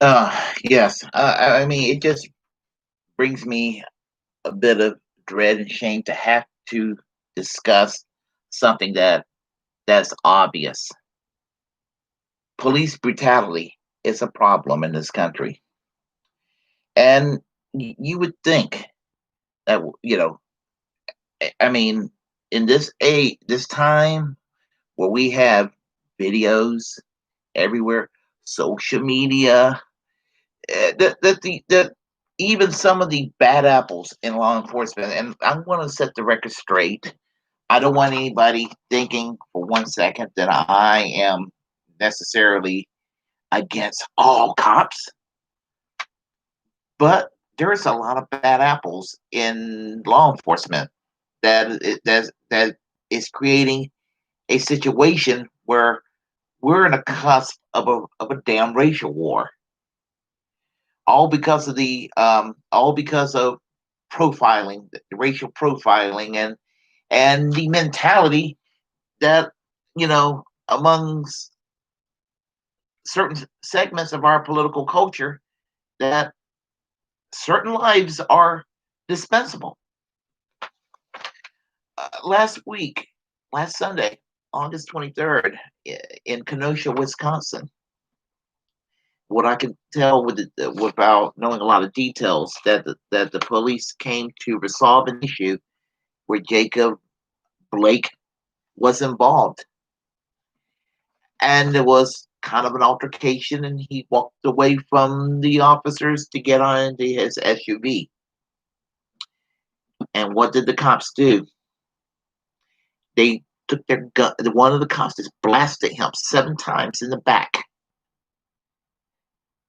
Yes. I mean, it just brings me a bit of dread and shame to have to discuss something that's obvious. Police brutality is a problem in this country, and you would think that I mean, in this time where we have videos everywhere, social media, that even some of the bad apples in law enforcement, and I want to set the record straight. I don't want anybody thinking for 1 second that I am necessarily against all cops, but there's a lot of bad apples in law enforcement that is creating a situation where we're in a cusp of a damn racial war, all because of profiling, the racial profiling, and the mentality that amongst certain segments of our political culture that certain lives are dispensable. Last Sunday, August 23rd, in Kenosha, Wisconsin, what I can tell without knowing a lot of details, that the police came to resolve an issue where Jacob Blake was involved, and there was kind of an altercation, and he walked away from the officers to get on into his SUV. And what did the cops do? They took their gun. One of the cops just blasted him 7 times in the back.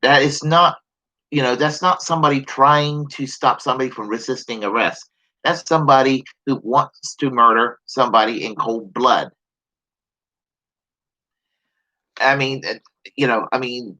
That is not, that's not somebody trying to stop somebody from resisting arrest. That's somebody who wants to murder somebody in cold blood. I mean, I mean,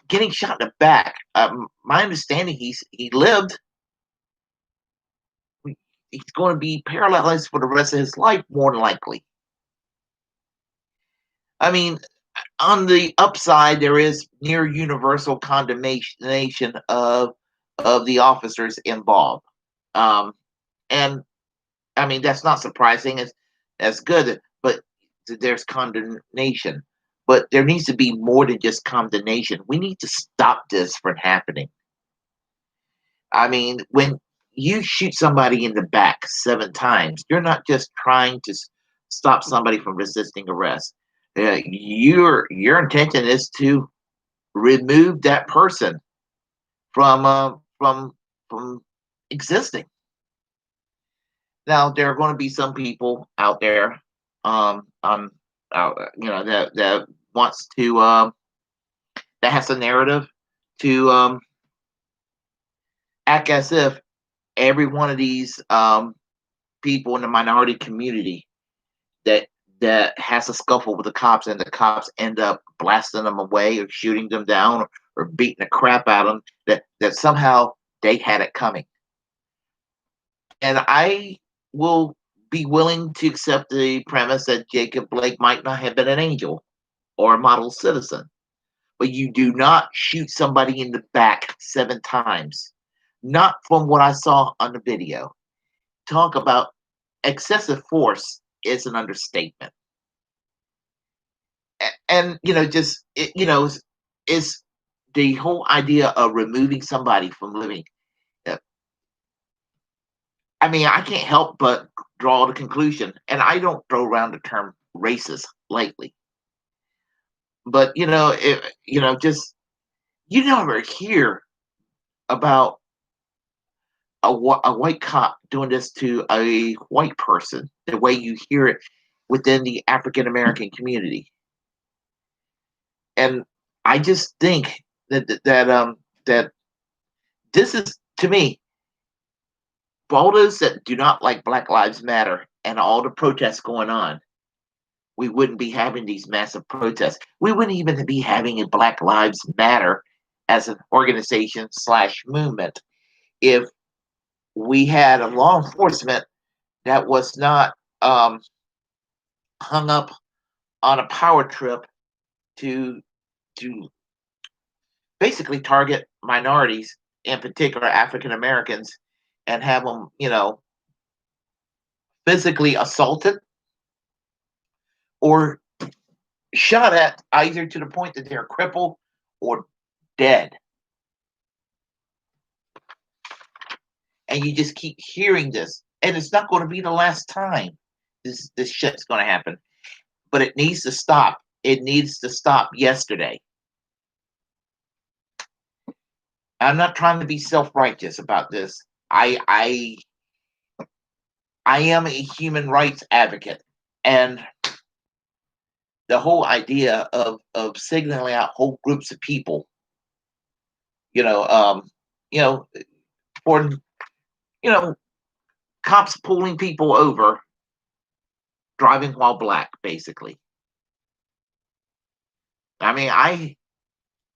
getting shot in the back. My understanding, he lived. He's going to be paralyzed for the rest of his life, more than likely. I mean, on the upside, there is near universal condemnation of the officers involved, and I mean that's not surprising. That's good, but there's condemnation. But there needs to be more than just condemnation. We need to stop this from happening. I mean, when you shoot somebody in the back 7 times, you're not just trying to stop somebody from resisting arrest. Your intention is to remove that person from from existing. Now there are going to be some people out there, um, um, that wants to that has a narrative to act as if every one of these people in the minority community that has a scuffle with the cops, and the cops end up blasting them away or shooting them down, or beating the crap out of them, that somehow they had it coming. And I will be willing to accept the premise that Jacob Blake might not have been an angel or a model citizen, but you do not shoot somebody in the back 7 times. Not from what I saw on the video. Talk about excessive force is an understatement. And just is the whole idea of removing somebody from living. uh, I mean, I can't help but draw the conclusion, and I don't throw around the term racist lightly, but just you never hear about a white cop doing this to a white person the way you hear it within the African American community. And I just think that this is, to me, for all those that do not like Black Lives Matter and all the protests going on, we wouldn't be having these massive protests. We wouldn't even be having a Black Lives Matter as an organization slash movement if we had a law enforcement that was not hung up on a power trip to to basically target minorities, in particular African Americans, and have them, physically assaulted or shot at, either to the point that they're crippled or dead. And you just keep hearing this, and it's not going to be the last time this shit's going to happen. But it needs to stop. It needs to stop yesterday. I'm not trying to be self-righteous about this. I am a human rights advocate, and the whole idea of signaling out whole groups of people, you know, um, you know, for you know, cops pulling people over driving while black, basically. I mean,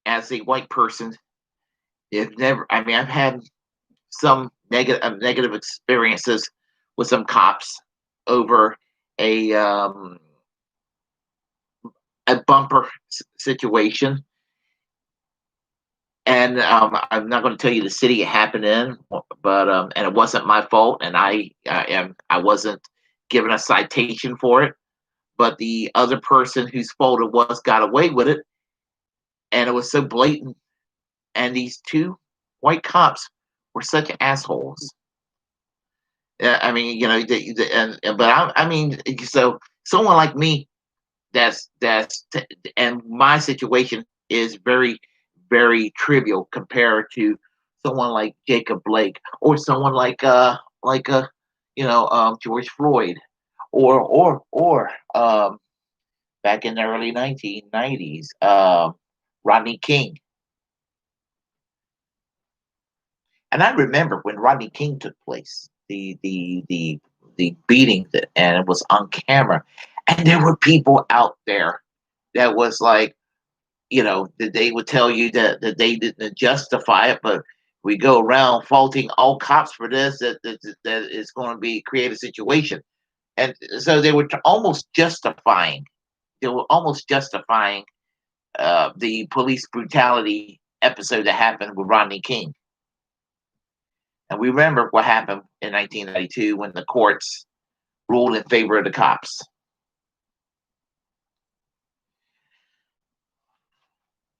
as a white person, have never. I mean, I've had some negative experiences with some cops over a um, a bumper situation, and I'm not going to tell you the city it happened in, but and it wasn't my fault, and I wasn't given a citation for it, but the other person whose fault it was got away with it, and it was so blatant, and these two white cops were such assholes. I mean, but I mean, so someone like me, and my situation is very, very trivial compared to someone like Jacob Blake, or someone like George Floyd, or back in the early 1990s, Rodney King. And I remember when Rodney King took place, the beating that, and it was on camera, and there were people out there that was like, that they would tell you that they didn't justify it, but we go around faulting all cops for this, that is going to be create a situation, and so they were almost justifying. They were almost justifying the police brutality episode that happened with Rodney King. And we remember what happened in 1992 when the courts ruled in favor of the cops.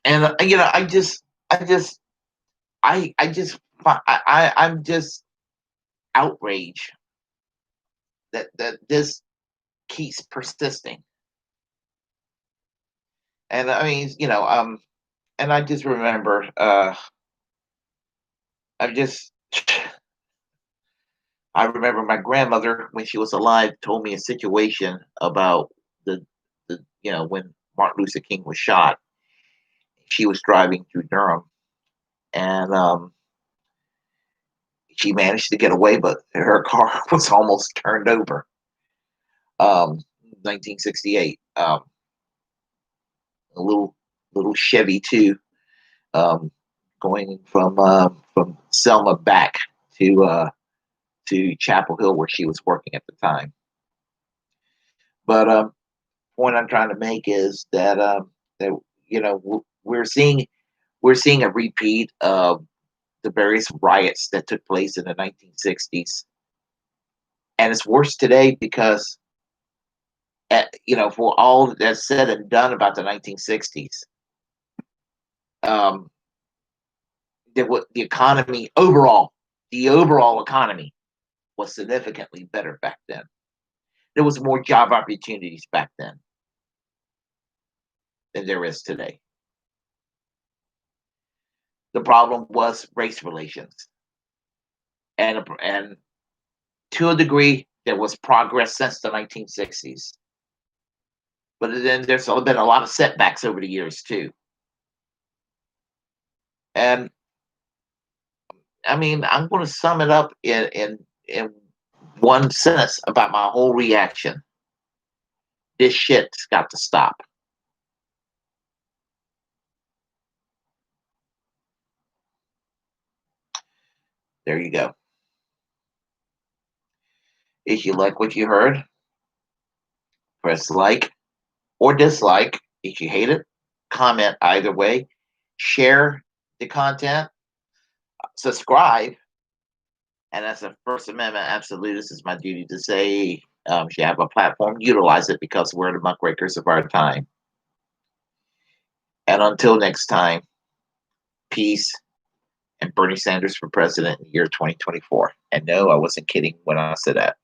And I'm just outraged that this keeps persisting. And I mean, and I just remember, I just, I remember my grandmother when she was alive told me a situation about when Martin Luther King was shot. She was driving through Durham, and she managed to get away, but her car was almost turned over. 1968, a little Chevy too, um, going from Selma back to Chapel Hill where she was working at the time. But point I'm trying to make is that we're seeing a repeat of the various riots that took place in the 1960s, and it's worse today because for all that's said and done about the 1960s, um, the economy overall, the overall economy was significantly better back then. There was more job opportunities back then than there is today. The problem was race relations, and to a degree, there was progress since the 1960s. But then there's been a lot of setbacks over the years too. And I mean, I'm going to sum it up in one sentence about my whole reaction. This shit's got to stop. There you go. If you like what you heard, press like or dislike. If you hate it, comment either way. Share the content, subscribe, and as a First Amendment absolutist, it's my duty to say, if you have a platform, utilize it because we're the muckrakers of our time. And until next time, peace and Bernie Sanders for president in the year 2024. And no, I wasn't kidding when I said that.